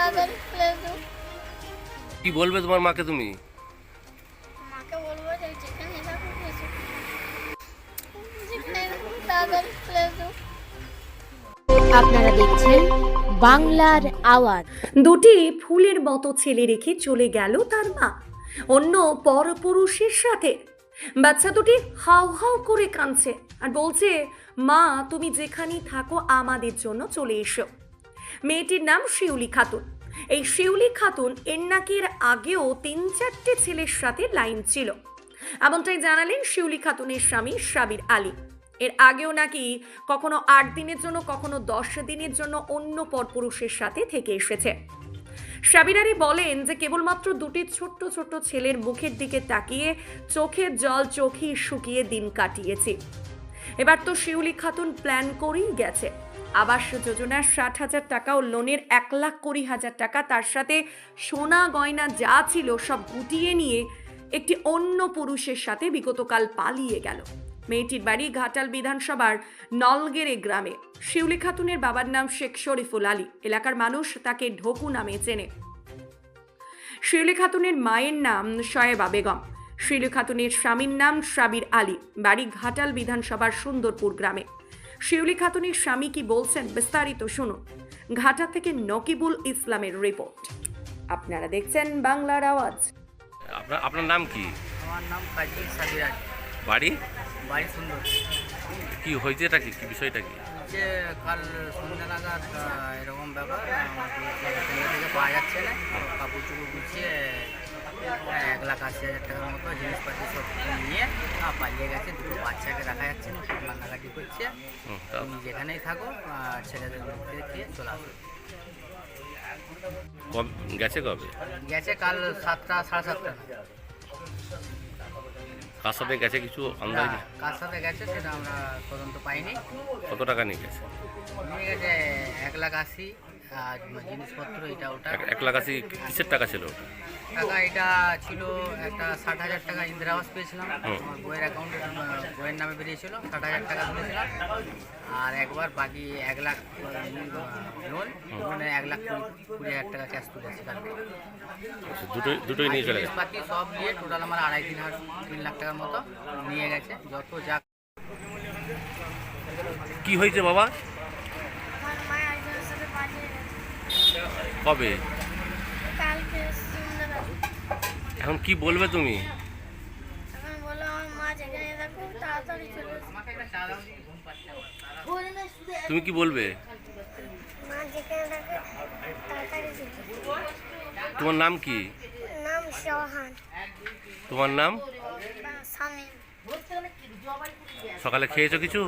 তাড়াতাড়ি ফেলে দাও। কি বলবে তোমার মাকে তুমি? মাকে বলবো যে যেখানে থাকুক কিছু যেখানে থাকুক তাড়াতাড়ি ফেলে দাও। আপনারা দেখছেন বাংলার আওয়াজ। দুটি ফুলের মতো ছেলে রেখে চলে গেল তার মা অন্য পরপুরুষের সাথে। বাচ্চা দুটি হাউ হাউ করে কাঁদছে আর বলছে, মা তুমি যেখানেই থাকো আমাদের জন্য চলে এসো। মেয়েটির নাম শিউলি খাতুন। এই শিউলি খাতুন এর নাকি এর আগেও 3-4টে ছেলের সাথে লাইন ছিল, এমনটাই জানালেন শিউলি খাতুনের স্বামী সাবির আলী। এর আগেও নাকি কখনো 8 দিনের জন্য কখনো 10 দিনের জন্য অন্য পরপুরুষের সাথে থেকে এসেছে। সাবির আলী বলেন যে কেবলমাত্র দুটি ছোট্ট ছোট্ট ছেলের মুখের দিকে তাকিয়ে চোখের জল চোখে শুকিয়ে দিন কাটিয়েছি। এবার তো শিউলি খাতুন প্ল্যান করেই গেছে আবাস যোজনার 60,000 টাকা ও লোনের 1,20,000 টাকা, তার সাথে সোনা গয়না যা ছিল সব গুটিয়ে নিয়ে একটি অন্য পুরুষের সাথে বিগতকাল পালিয়ে গেল। মেয়েটির বাড়ি ঘাটাল বিধানসভার নলগেরে গ্রামে। শিউলি খাতুনের বাবার নাম শেখ শরীফুল আলী। এলাকার মানুষ তাকে ঢোকু নামে চেনে। শিউলি খাতুনের মায়ের নাম শয়েবা বেগম। শিউলি খাতুনের স্বামীর নাম সাবির আলী। বাড়ি ঘাটাল বিধানসভার সুন্দরপুর গ্রামে। শিউলি খাতুনের স্বামী কি বলছেন বিস্তারিত শুনুন। ঘাটা থেকে নকিবুল ইসলামের রিপোর্ট। আপনারা দেখছেন বাংলার আওয়াজ। আপনার নাম কি? আমার নাম কাজী সাবির আলী। বাড়ি? বাড়ি সুন্দর। কি হয়েছে, এটা কি বিষয়টা কি? যে কাল সন্ধ্যা নাগাদ এরকম ব্যাপার, আমাকে সন্ধ্যা থেকে পাওয়া যাচ্ছে না, কাপড় চুপড় গুছিয়ে 1,80,000 টাকার মতো জিনিসপাতি সব নিয়ে পালিয়ে গেছে। দুটো বাচ্চাকে দেখা যাচ্ছে না, কান্নাকাটি করছে। তুমি যেখানেই থাকো ছেলেদের খেয়ে চলে আসো। গেছে কবে? গেছে কাল 7টা 7:30 কার সাথে গেছে কিছু আন্দাজ? কার সাথে গেছে সেটা আমরা তদন্ত পাইনি। কত টাকা নিয়ে গেছে? নিয়ে গেছে 1,80,000 আর জিনিসপত্র এটা ওটা। 1,80,000 কিসের টাকা ছিল ওটা? টাকা এটা ছিল একটা 60,000 টাকা ইন্দিরা আবাস পেয়েছিলাম, আমার বইয়ের অ্যাকাউন্টে বইয়ের নামে বেরিয়েছিল। 60,000 টাকা তুলেছিলাম আর একবার বাকি 1,00,000 লোন, মানে 1,20,000 টাকা ক্যাশ তুলেছি। দুটোই নিয়ে চলে গেছে? জিনিসপাতি সব নিয়ে টোটাল আমার 2.5-3 লাখ টাকার মতো নিয়ে গেছে। যত যা কি হয়েছে বাবা? আমার মা একজনের সাথে পালিয়ে গেছে কবে? কালকে সন্ধ্যাবেলা। এখন কি বলবে তুমি? এখন বললো আমার মা যেখানে থাকুক তাড়াতাড়ি চলে আসো। তুমি কি বলবে? মা যেখানে থাকে তাড়াতাড়ি চলে আসো। তোমার নাম কি? নাম সোহান। তোমার নাম? শামীম। সকালে খেয়েছো কিছু?